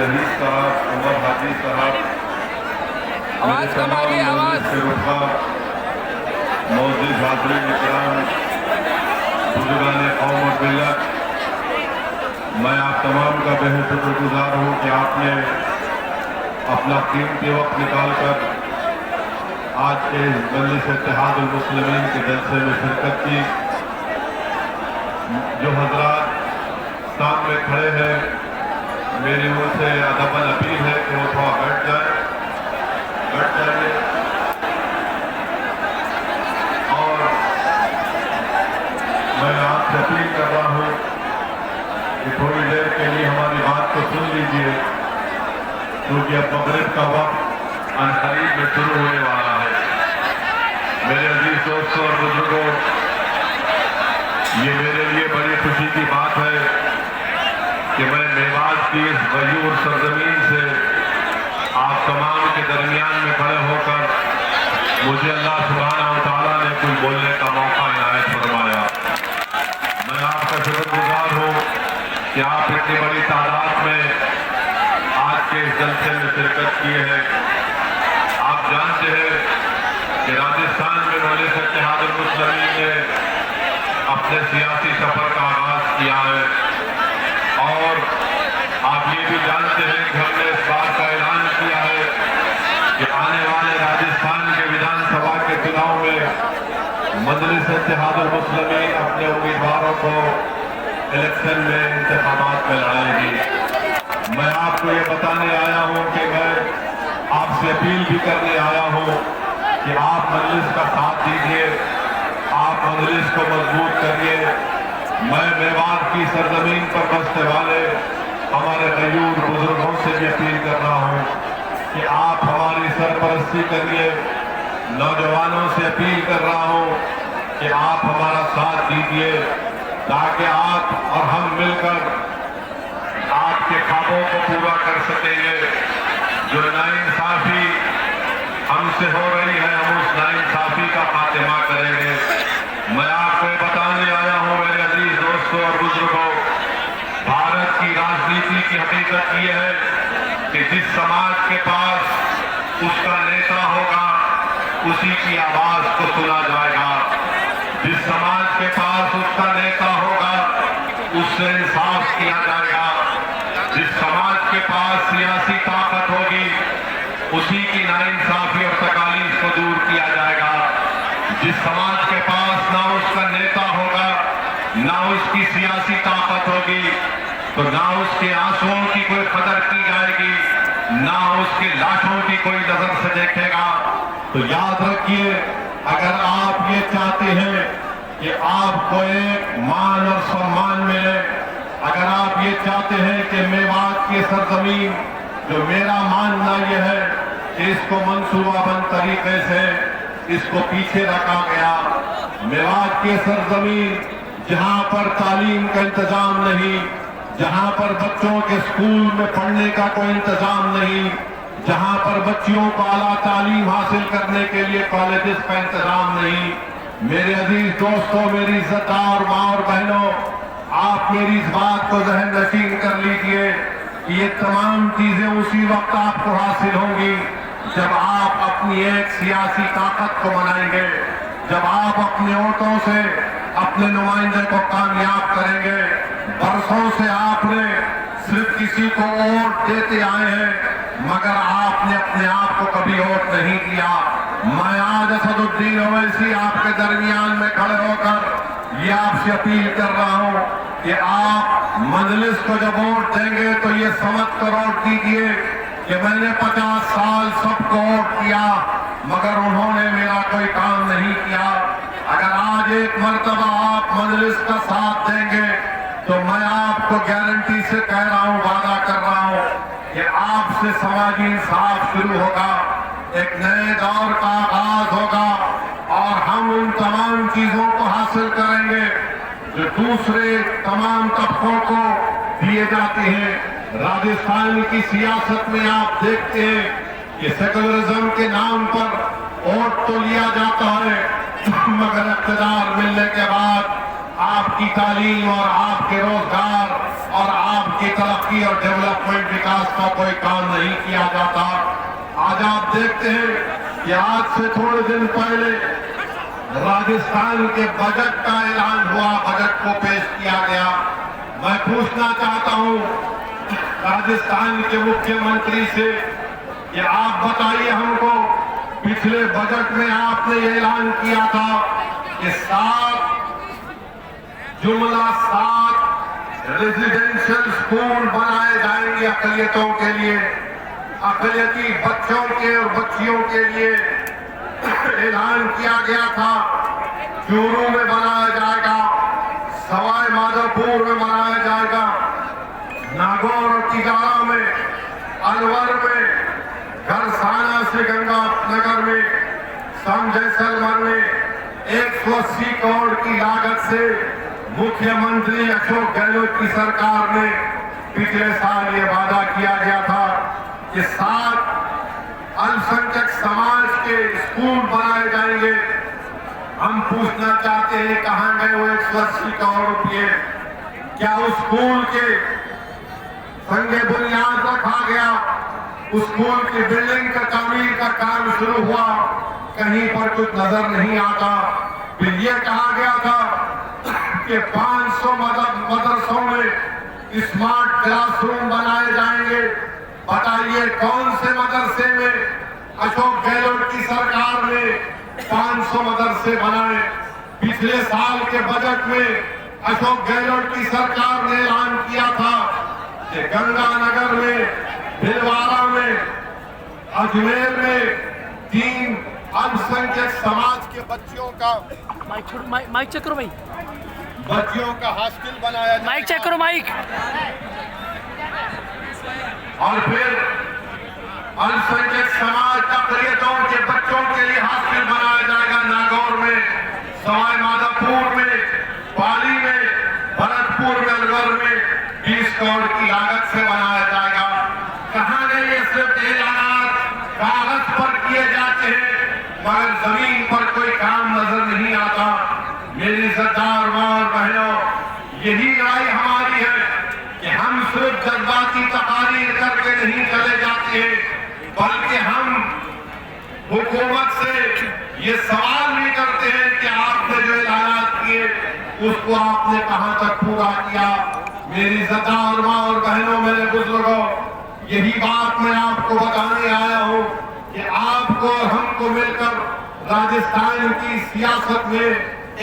रहीस साहब, उमर हाजी साहब, आवाज कम आ रही है, आवाज मौजूद हाज़रीन इकराम, बुजुर्गान कौम और मिल्लत, मैं आप तमाम का बेहद शुक्रगुजार हूँ कि आपने अपना कीमती वक्त निकाल कर आज के मजलिस इत्तेहादुल मुस्लिमीन के जलसे में शिरकत की। जो हजरात सामने खड़े हैं, मेरी उनसे अदबन अपील है कि वो थोड़ा बैठ जाइए और मैं आपसे अपील कर रहा हूँ कि थोड़ी देर के लिए हमारी बात को सुन लीजिए, क्योंकि अब मगरिब का वक्त अनकरीब में शुरू होने वाला है। मेरे अजीज दोस्तों और बुजुर्गों, ये मेरे लिए बड़ी खुशी की बात है कि मैं मेवात की इस गयूर सरजमीन से आप तमाम के दरमियान में खड़े होकर मुझे अल्लाह सुब्हानहू व तआला ने कुछ बोलने का मौका इनायत फरमाया। मैं आपका शुक्रगुजार हूँ कि आप इतनी बड़ी तादाद में आज के इस जलसे में शिरकत किए हैं। आप जानते हैं कि राजस्थान में मजलिस इत्तेहादुल मुस्लिमीन ने अपने सियासी सफर का आगाज किया है और आप ये भी जानते हैं कि हमने इस बात का ऐलान किया है कि आने वाले राजस्थान के विधानसभा के चुनाव में मजलिस इत्तेहादुल मुस्लिमीन अपने उम्मीदवारों को इलेक्शन में इंतखाबात में लड़ाएगी। मैं आपको ये बताने आया हूँ कि मैं आपसे अपील भी करने आया हूँ कि आप मजलिस का साथ दीजिए, आप मजलिस को मजबूत करिए। मैं मेवात की सरजमीन पर बसने वाले हमारे गयूर बुजुर्गों से भी अपील कर रहा हूँ कि आप हमारी सरपरस्ती करिए। नौजवानों से अपील कर रहा हूँ कि आप हमारा साथ दीजिए ताकि आप और हम मिलकर आपके ख्वाबों को पूरा कर सकेंगे। जो नाइंसाफी हमसे हो रही है, हम उस नाइंसाफी का खात्मा करेंगे। मैं आपको बताने आया हूँ मेरे अजीज दोस्तों और बुजुर्गों, भारत की राजनीति की हकीकत यह है कि जिस समाज के पास उसका नेता होगा उसी की आवाज को सुना जाएगा। जिस समाज के पास उसका नेता होगा उससे इंसाफ किया जाएगा। जिस समाज के पास सियासी ताकत होगी उसी की नाइंसाफी और तकालीफ को दूर किया जाएगा। जिस समाज के पास ना उसका नेता होगा ना उसकी सियासी ताकत होगी तो ना उसके आंसुओं की कोई कदर की जाएगी, ना उसके लाशों की कोई नजर से देखेगा। तो याद रखिए, अगर आप ये चाहते हैं कि आपको एक मान और सम्मान मिले, अगर आप ये चाहते हैं कि मेवात की सरजमीन, जो मेरा मानना यह है कि इसको मंसूबाबंद तरीके से इसको पीछे रखा गया। मेवात की सरजमीन जहां पर तालीम का इंतजाम नहीं, जहां पर बच्चों के स्कूल में पढ़ने का कोई इंतजाम नहीं, जहां पर बच्चियों को आला तालीम हासिल करने के लिए कॉलेजेस का इंतजाम नहीं। मेरे अजीज दोस्तों, मेरी इज्जतदार माँ और बहनों, आप मेरी इस बात को जहन नशीन कर लीजिए कि ये तमाम चीजें उसी वक्त आपको हासिल होंगी जब आप अपनी एक सियासी ताकत को बनाएंगे, जब आप अपने वोटों से अपने नुमाइंदे को कामयाब करेंगे। बरसों से आपने सिर्फ किसी को वोट देते आए हैं, मगर आपने अपने आप को कभी वोट नहीं दिया। मैं आज असदुद्दीन ओवैसी आपके दरमियान में खड़े होकर ये आपसे अपील कर रहा हूँ कि आप मजलिस को जब वोट देंगे तो ये समझ कर वोट दीजिए कि मैंने 50 साल सबको वोट किया मगर उन्होंने मेरा कोई काम नहीं किया। अगर आज एक मर्तबा आप मजलिस का साथ देंगे तो मैं आपको गारंटी से कह रहा हूँ, वादा कर रहा हूँ कि आपसे समाजी इंसाफ शुरू होगा, एक नए दौर का आगाज होगा और हम उन तमाम चीजों को हासिल करेंगे जो दूसरे तमाम तबकों को दिए जाते हैं। राजस्थान की सियासत में आप देखते हैं कि सेकुलरिज्म के नाम पर वोट तो लिया जाता है मगर इक़्तिदार मिलने के बाद आपकी तालीम और आपके रोजगार और आप की तरक्की और डेवलपमेंट विकास का कोई काम नहीं किया जाता। आज आप देखते हैं कि आज से थोड़े दिन पहले राजस्थान के बजट का ऐलान हुआ, बजट को पेश किया गया। मैं पूछना चाहता हूं राजस्थान के मुख्यमंत्री से कि आप बताइए हमको, पिछले बजट में आपने ये ऐलान किया था कि 7 रेजिडेंशियल स्कूल बनाए जाएंगे अकलियतों के लिए, अकलियती बच्चों के और बच्चियों के लिए ऐलान किया गया था। चूरू में बनाया जाएगा, सवाई माधोपुर में बनाया जाएगा, नागौर और तिगाड़ा में, अलवर में, घरसाना से गंगानगर में, सम जैसलमेर में 180 करोड़ की लागत से मुख्यमंत्री अशोक गहलोत की सरकार ने पिछले साल ये वादा किया गया था कि 7 अल्पसंख्यक समाज के स्कूल बनाए जाएंगे। हम पूछना चाहते हैं कहां गए वो 180 करोड़ रुपये? क्या उस स्कूल के संगे बुनियाद रखा गया? उस स्कूल की बिल्डिंग का तामीर का काम शुरू हुआ? कहीं पर कुछ नजर नहीं आता। फिर यह कहा गया था कि 500 मदरसों में स्मार्ट क्लासरूम बनाए जाएंगे। बताइए कौन से मदरसे में अशोक गहलोत की सरकार ने 500 मदरसे बनाए? पिछले साल के बजट में अशोक गहलोत की सरकार ने ऐलान किया था कि गंगानगर में, भीलवाड़ा में, अजमेर में 3 अल्पसंख्यक समाज के बच्चियों का माइक चेक करो भाई, बच्चियों का हॉस्टल बनाया जाएगा। माइक चेक करो, माइक। और फिर अल्पसंख्यक समाज अकलियतों के बच्चों के लिए हॉस्टल बनाया जाएगा नागौर में, सवाई माधोपुर में, पाली में, भरतपुर में, अलवर में 20 करोड़ की लागत से बनाया जाएगा। कहां गए ये सिर्फ ऐलान कागज पर किए जाते हैं, मगर जमीन पर कोई काम नजर नहीं आता। मेरी सरदार मां और बहनों, यही लड़ाई हमारी है कि हम सिर्फ जज्बाती तकारीर करके नहीं चले जाते हैं, बल्कि हम हुकूमत से ये सवाल भी करते हैं कि आपने जो ऐलान किए उसको आपने कहां तक पूरा किया। मेरी सरदार मां और बहनों, मेरे बुजुर्गों, यही बात मैं आपको बताने आया हूं कि आपको और हमको मिलकर राजस्थान की सियासत में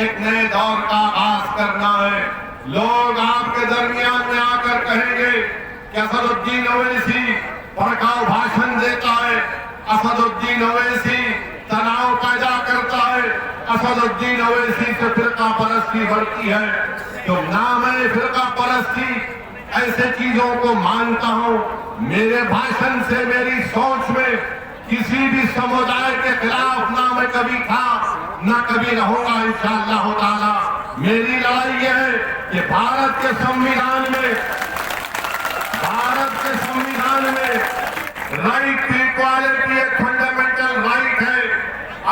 एक नए दौर का आगाज करना है। लोग आपके दरमियान में आकर कहेंगे कि असदुद्दीन ओवैसी भड़काऊ भाषण देता है, असदुद्दीन ओवैसी तनाव पैदा करता है, असदुद्दीन ओवैसी से फिरका परस्ती बढ़ती है। तो ना मैं फिरका परस्ती ऐसे चीजों को मानता हूं। मेरे भाषण से, मेरी सोच में किसी भी समुदाय के खिलाफ ना मैं कभी था, ना कभी रहूंगा इंशाअल्लाह ताला। मेरी लड़ाई यह है कि भारत के संविधान में राइट टू इक्वालिटी एक फंडामेंटल राइट है।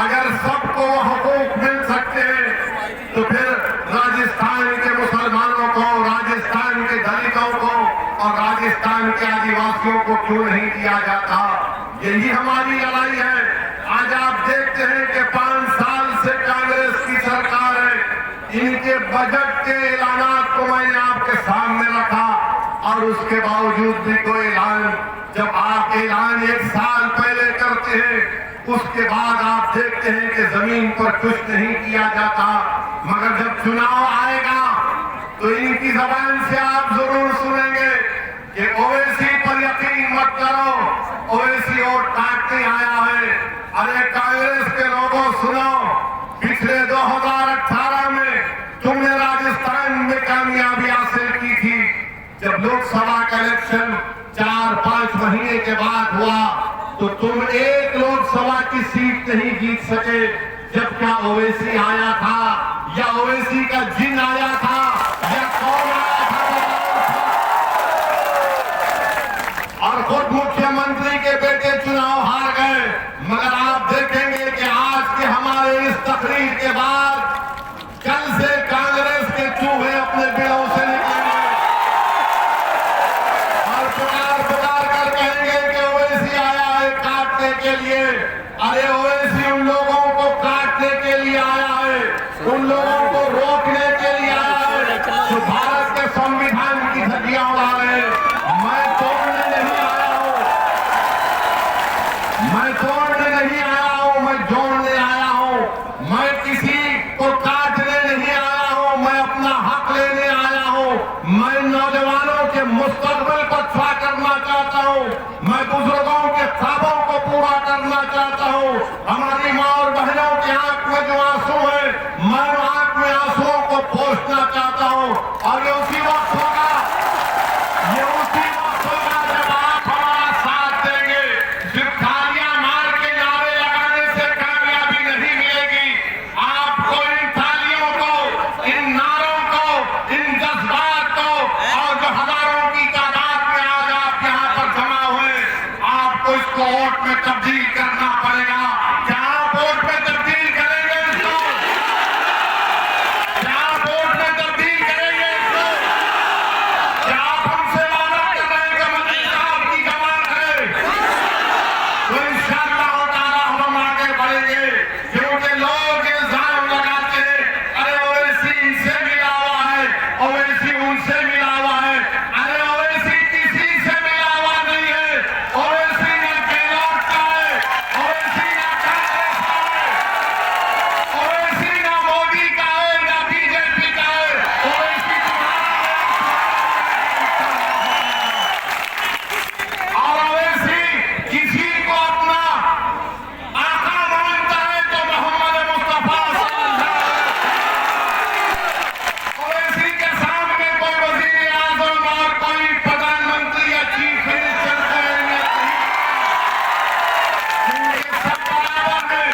अगर सबको हकूक मिल सकते हैं तो फिर राजस्थान के मुसलमानों को, राजस्थान के दलितों को और राजस्थान के आदिवासियों को क्यों नहीं दिया जाता? यही हमारी लड़ाई है। आज आप देखते हैं कि 5 साल से कांग्रेस की सरकार है, इनके बजट के ऐलानात को मैंने आपके सामने रखा और उसके बावजूद भी कोई ऐलान, जब आप ऐलान 1 साल पहले करते हैं उसके बाद आप देखते हैं कि जमीन पर कुछ नहीं किया जाता। मगर जब चुनाव आएगा तो इनकी जबान से आप जरूर सुनेंगे कि ओवैसी पर यकीन मत करो, ओवैसी वोट काटने आया है। अरे कांग्रेस के लोगों सुनो, पिछले 2018 में तुमने राजस्थान में कामयाबी हासिल की थी। जब लोकसभा का इलेक्शन 4-5 महीने के बाद हुआ तो तुम एक लोकसभा की सीट नहीं जीत सके। जब क्या ओवैसी आया था या ओवैसी का जिन आया था या कौन आया था? और खुद मुख्यमंत्री के बेटे चुनाव हार गए। मगर आप देखेंगे कि आज के हमारे इस तकरीर के बाद कल से कांग्रेस के चूहे अपने बिलों से निकलेंगे। हमारी माँ और बहनों की आंख में जो आंसू है, मैं आंख में आंसुओं को पोंछना चाहता हूँ। और ये उसी वक्त होगा जब आप हमारा साथ देंगे। सिर्फ तालियां मार के नारे लगाने से कामयाबी नहीं मिलेगी। आपको इन तालियों को, इन नारों को, इन जज्बात को, और जो हजारों की तादाद में आज आप यहाँ पर जमा हुए, आपको इसको वोट में तब्दील करना पड़ेगा। क्या आप वोट में तब्दील करेंगे इसको? क्या आप वोट में तब्दील करेंगे इसको? क्या आप हमसे वादा कर रहे हैं कि मंत्री साहब की जमानत है? तो इंशाअल्लाह ताला हम आगे बढ़ेंगे। क्योंकि लोग इल्जाम लगाते हैं, अरे ओवैसी इनसे मिला हुआ है, ओवैसी उनसे मिला हुआ है। अरे ओवैसी किसी से मिला हुआ नहीं है। ओवैसी न गहलोत का है, ओवैसी न कांग्रेस का है, ओवैसी न मोदी का है, न बीजेपी का है। ओवैसी और ओवैसी किसी को अपना आका मानता है तो मोहम्मद मुस्तफा ओवैसी के सामने कोई वजीर आजम और कोई प्रधानमंत्री या चीफ मिनिस्टर सब बराबर है।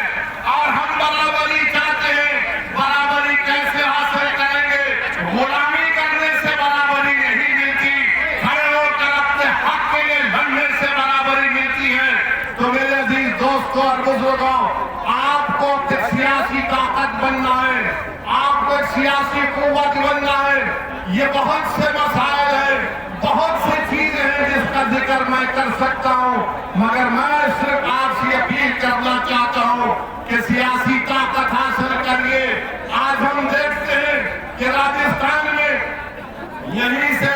और हम बराबरी चाहते हैं। बराबरी कैसे हासिल करेंगे? गुलामी करने से बराबरी नहीं मिलती, खड़े होकर अपने हक के लिए लड़ने से बराबरी मिलती है। तो मेरे अजीज दोस्तों और बुजुर्गों, आपको एक सियासी ताकत बनना है, आपको एक सियासी कुव्वत बनना है। ये बहुत से मसाइल हैं, बहुत सी चीजें हैं जिसका जिक्र मैं कर सकता हूँ, मगर मैं सिर्फ आपसे अपील करना चाहता हूँ कि सियासी ताकत हासिल करिए। आज हम देखते हैं कि राजस्थान में यहीं से